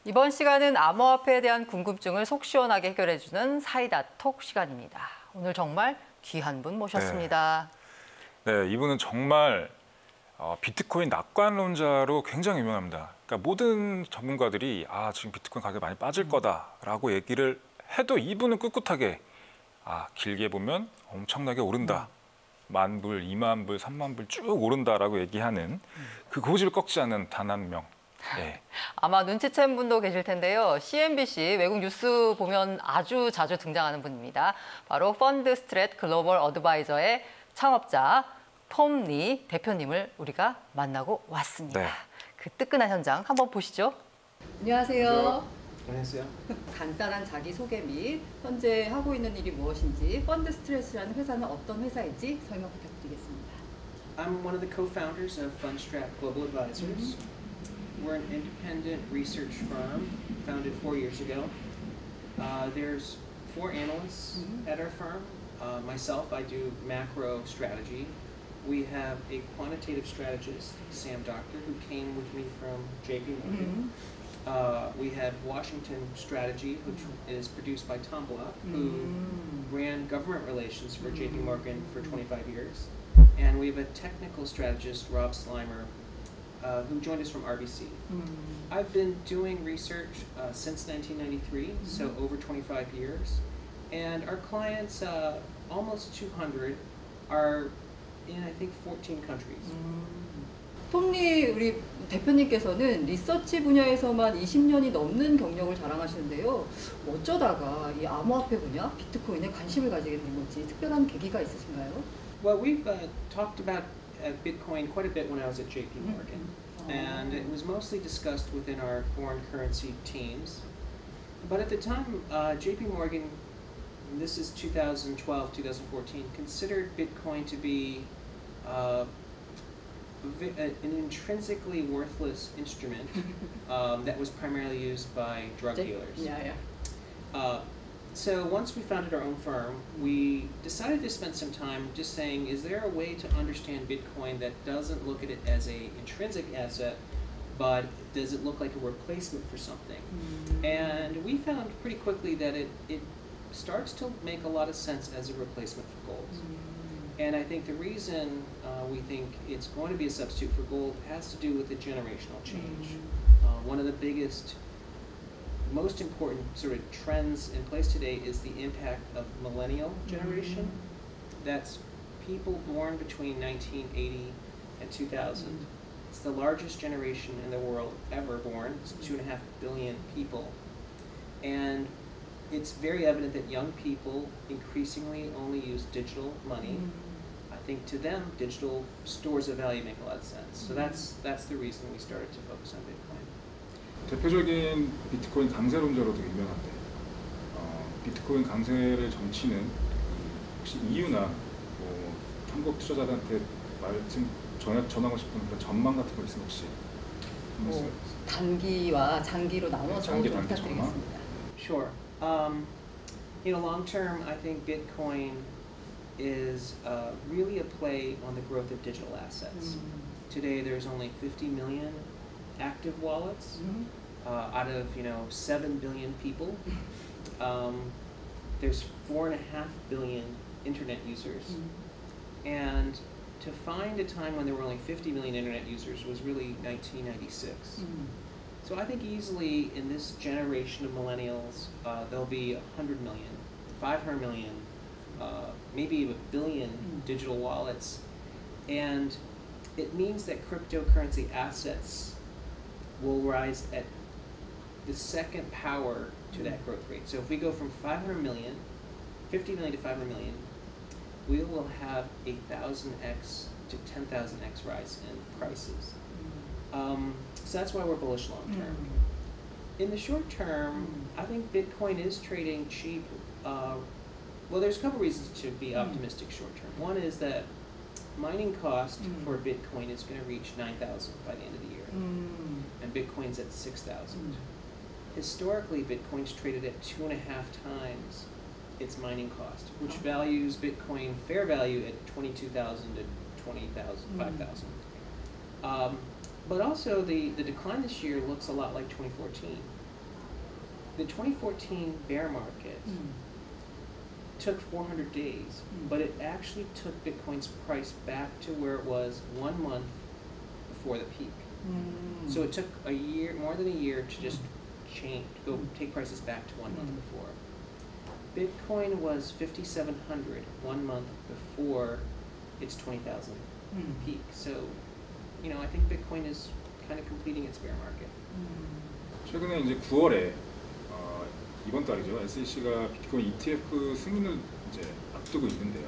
이번 시간은 암호화폐에 대한 궁금증을 속 시원하게 해결해주는 사이다톡 시간입니다. 오늘 정말 귀한 분 모셨습니다. 네, 이분은 정말 비트코인 낙관론자로 굉장히 유명합니다. 그러니까 모든 전문가들이 지금 비트코인 가격이 많이 빠질 거다라고 얘기를 해도 이분은 꿋꿋하게 길게 보면 엄청나게 오른다. 10,000불, 20,000불, 30,000불 쭉 오른다라고 얘기하는 그 고집을 꺾지 않는 단 한 명. 네. 아마 눈치챈 분도 계실 텐데요. CNBC 외국 뉴스 보면 아주 자주 등장하는 분입니다. 바로 펀드스트랫글로벌어드바이저의 창업자 톰 리 대표님을 우리가 만나고 왔습니다. 네. 그 뜨끈한 현장 한번 보시죠. 안녕하세요. 안녕하세요. 간단한 자기소개 및 현재 하고 있는 일이 무엇인지, 펀드스트랫이라는 회사는 어떤 회사인지 설명 부탁드리겠습니다. I'm one of the co-founders of 펀드스트랫글로벌어드바이저. We're an independent research firm founded 4 years ago. There's 4 analysts at our firm. Myself, I do macro strategy. We have a quantitative strategist, Sam Doctor, who came with me from JP Morgan. We have Washington strategy, which is produced by Tom Block, who ran government relations for JP Morgan for 25 years. And we have a technical strategist, Rob Slimer, who joined us from RBC. I've been doing research since 1993, so over 25 years. And our clients, almost 200, are in, I think, 14 countries. 톰리 우리 대표님께서는 리서치 분야에서만 20년이 넘는 경력을 자랑하시는데요. 어쩌다가 이 암호화폐 분야, 비트코인에 관심을 가지게 된 건지 특별한 계기가 있으신가요? Well, we've talked about Bitcoin quite a bit when I was at JP Morgan. And it was mostly discussed within our foreign currency teams. But at the time, JP Morgan, and this is 2012, 2014, considered Bitcoin to be an intrinsically worthless instrument that was primarily used by drug dealers. So once we founded our own firm, we decided to spend some time just saying, is there a way to understand Bitcoin that doesn't look at it as an intrinsic asset, but does it look like a replacement for something? And we found pretty quickly that it starts to make a lot of sense as a replacement for gold. And I think the reason we think it's going to be a substitute for gold has to do with the generational change. One of the biggest, most important sort of trends in place today is the impact of millennial generation. That's people born between 1980 and 2000. It's the largest generation in the world ever born. It's 2.5 billion people. And it's very evident that young people increasingly only use digital money. I think to them, digital stores of value make a lot of sense. So that's the reason we started to focus on Bitcoin. 대표적인 비트코인 강세론자로 되게 유명한데 비트코인 강세를 점치는 혹시 이유나 한국 투자자들한테 말씀 전하고 싶은 그런 전망 같은 거 있으면 혹시 단기와 장기로 나눠서 좀 부탁드리겠습니다. Sure. Long term, I think Bitcoin is really a play on the growth of digital assets. Today, there's only 50 million active wallets out of 7 billion people. There's 4.5 billion internet users, and to find a time when there were only 50 million internet users was really 1996. So I think easily in this generation of millennials, there'll be 100 million, 500 million, maybe a billion digital wallets, and it means that cryptocurrency assets will rise at the second power to that growth rate. So if we go from 500 million, 50 million to 500 million, we will have a 1,000x to 10,000x rise in prices. So that's why we're bullish long term. In the short term, I think Bitcoin is trading cheap. Well, there's a couple reasons to be optimistic short term. One is that mining cost for Bitcoin is going to reach 9,000 by the end of the year, and Bitcoin's at 6,000. Historically, Bitcoin's traded at 2.5 times its mining cost, which values Bitcoin fair value at 22,000 to 20,000, 5,000. But also the decline this year looks a lot like 2014. the 2014 bear market took 400 days, but it actually took Bitcoin's price back to where it was 1 month before the peak. So it took a year, more than a year, to just change, go take prices back to 1 month before. Bitcoin was 5,700 1 month before its 20,000 peak. So, you know, I think Bitcoin is kind of completing its bear market. 최근에 이제 9월에 이번 달이죠. SEC가 비트코인 ETF 승인을 이제 앞두고 있는데요.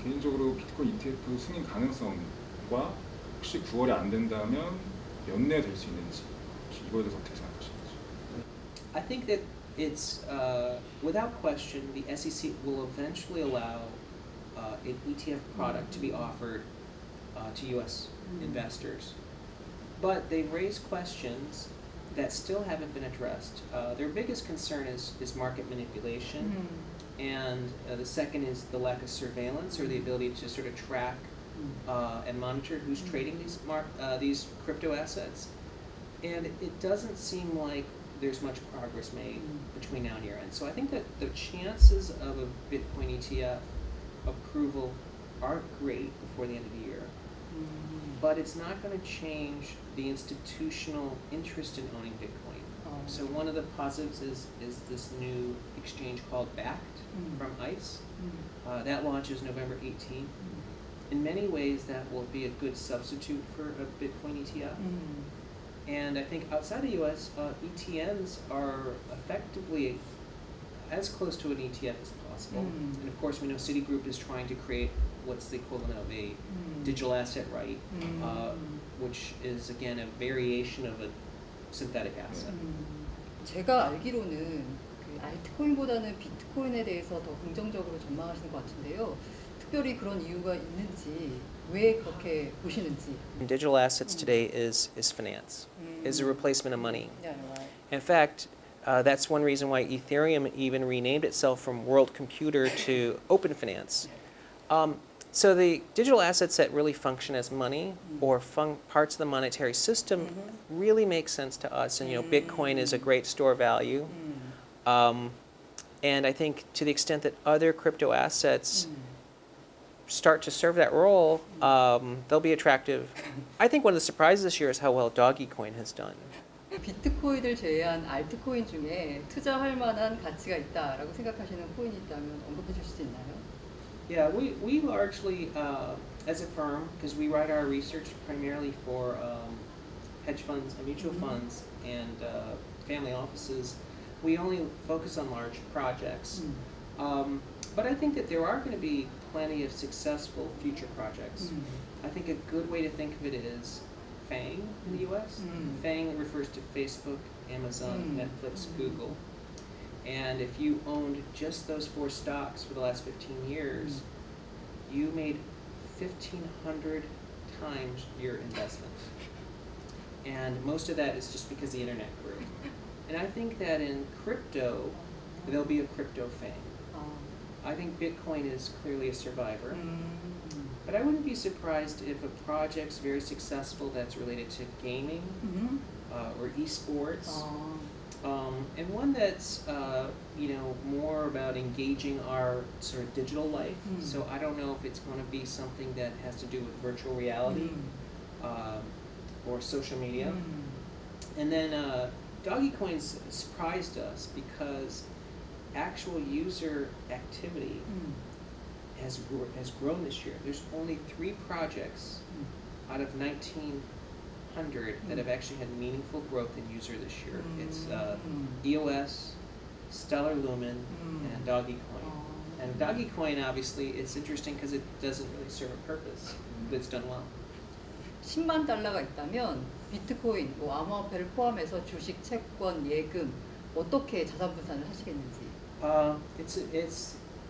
개인적으로 비트코인 ETF 승인 가능성과 혹시 9월에 안 된다면 연내될 수 있는지 혹시 이거에 대해서 어떻게 생각하시는지? I think that it's without question the SEC will eventually allow an ETF product to be offered to U.S. investors, but they've raised questions that still haven't been addressed. Their biggest concern is market manipulation, and the second is the lack of surveillance or the ability to sort of track and monitor who's trading these crypto assets. And it doesn't seem like there's much progress made between now and year end. So I think that the chances of a Bitcoin ETF approval are great before the end of the year. But it's not going to change the institutional interest in owning Bitcoin. So one of the positives is this new exchange called Backed from ICE. That launches November 18th. In many ways, that will be a good substitute for a Bitcoin ETF. And I think outside the US, ETNs are effectively as close to an ETF as possible. And of course, we know Citigroup is trying to create what's the equivalent of a digital asset right, which is again a variation of a synthetic asset. 제가 알기로는 그 알트코인보다는 비트코인에 대해서 더 긍정적으로 전망하시는 것 같은데요. 특별히 그런 이유가 있는지, 왜 그렇게 보시는지. Digital assets today is finance, is a replacement of money. Yeah, right. In fact, that's one reason why Ethereum even renamed itself from World Computer to Open Finance. So the digital assets that really function as money or parts of the monetary system really make sense to us. And you know, Bitcoin is a great store value. And I think to the extent that other crypto assets start to serve that role, they'll be attractive. I think one of the surprises this year is how well Dogecoin has done. 비트코인을 제외한 알트코인 중에 투자할 만한 가치가 있다라고 생각하시는 코인이 있다면 언급해 주실 수 있나요? Yeah, we largely, as a firm, because we write our research primarily for hedge funds and mutual funds and family offices, we only focus on large projects. But I think that there are going to be plenty of successful future projects. I think a good way to think of it is FANG in the US. FANG refers to Facebook, Amazon, Netflix, Google. And if you owned just those 4 stocks for the last 15 years, you made 1,500 times your investment. And most of that is just because the internet grew. And I think that in crypto, there'll be a crypto FANG. I think Bitcoin is clearly a survivor. But I wouldn't be surprised if a project's very successful that's related to gaming or esports. And one that's you know, more about engaging our sort of digital life. So I don't know if it's going to be something that has to do with virtual reality or social media. And then Dogecoin's surprised us because actual user activity has grown this year. There's only 3 projects out of 1,900 that have actually had meaningful growth in user this year. It's EOS, Stellar Lumen, and Dogecoin. And Dogecoin, obviously, it's interesting because it doesn't really serve a purpose, but it's done well. 10만 달러가 있다면 비트코인, 뭐 암호화폐를 포함해서 주식, 채권, 예금 어떻게 자산 분산을 하시겠는지.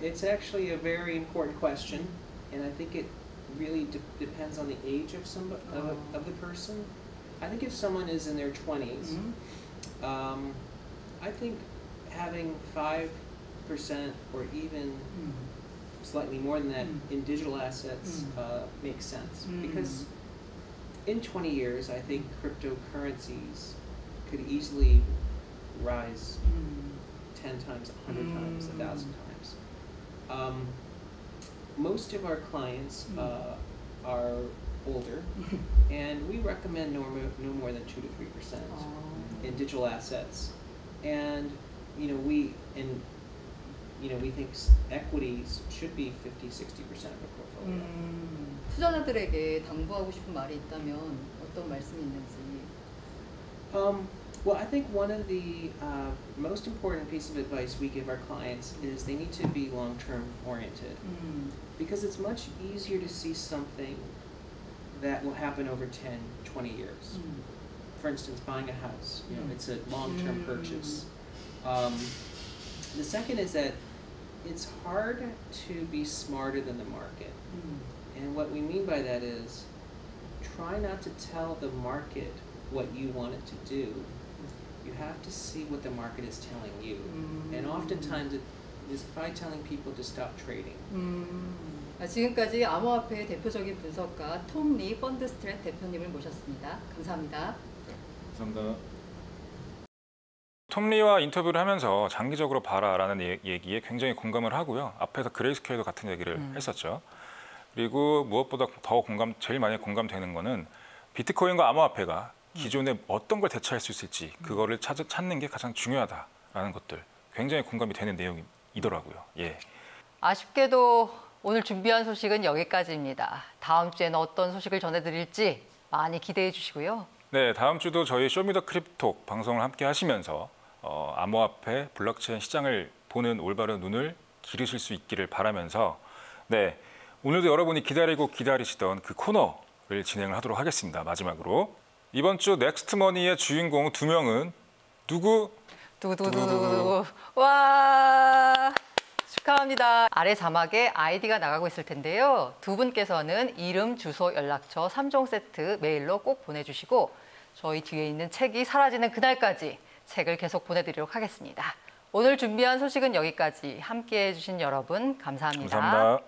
It's actually a very important question, and I think it really depends on the age of of the person. I think if someone is in their 20s, I think having 5% or even slightly more than that in digital assets makes sense, because in 20 years, I think cryptocurrencies could easily rise 10 times, 100 times, 1,000 times. Most of our clients are older, and we recommend no more than 2 to 3% in digital assets. And we think equities should be 50-60% of the portfolio. 투자자들에게 당부하고 싶은 말이 있다면 어떤 말씀이 있는지. Well, I think one of the most important piece of advice we give our clients is they need to be long-term oriented, because it's much easier to see something that will happen over 10, 20 years. For instance, buying a house, it's a long-term purchase. The second is that it's hard to be smarter than the market. And what we mean by that is try not to tell the market what you want it to do. You have to see what the market is telling you. And oftentimes it is by telling people to stop trading. 지금까지 암호화폐의 대표적인 분석가 톰 리 펀드스트랫 대표님을 모셨습니다. 감사합니다. 감사합니다. 톰 리와 인터뷰를 하면서 장기적으로 봐라라는 얘기에 굉장히 공감을 하고요. 앞에서 그레이스케일도 같은 얘기를 했었죠. 그리고 무엇보다 제일 많이 공감되는 거는 비트코인과 암호화폐가 기존에 어떤 걸 대체할 수 있을지 그거를 찾는 게 가장 중요하다라는 것들 굉장히 공감이 되는 내용이더라고요. 예. 아쉽게도 오늘 준비한 소식은 여기까지입니다. 다음 주에는 어떤 소식을 전해드릴지 많이 기대해 주시고요. 네, 다음 주도 저희 쇼미더크립톡 방송을 함께 하시면서 암호화폐, 블록체인 시장을 보는 올바른 눈을 기르실 수 있기를 바라면서 네, 오늘도 여러분이 기다리시던 그 코너를 진행을 하도록 하겠습니다. 마지막으로 이번 주 넥스트머니의 주인공 2명은 누구? 두구두구두구. 와, 축하합니다. 아래 자막에 아이디가 나가고 있을 텐데요. 두 분께서는 이름, 주소, 연락처 3종 세트 메일로 꼭 보내주시고 저희 뒤에 있는 책이 사라지는 그날까지 책을 계속 보내드리도록 하겠습니다. 오늘 준비한 소식은 여기까지. 함께해 주신 여러분 감사합니다. 감사합니다.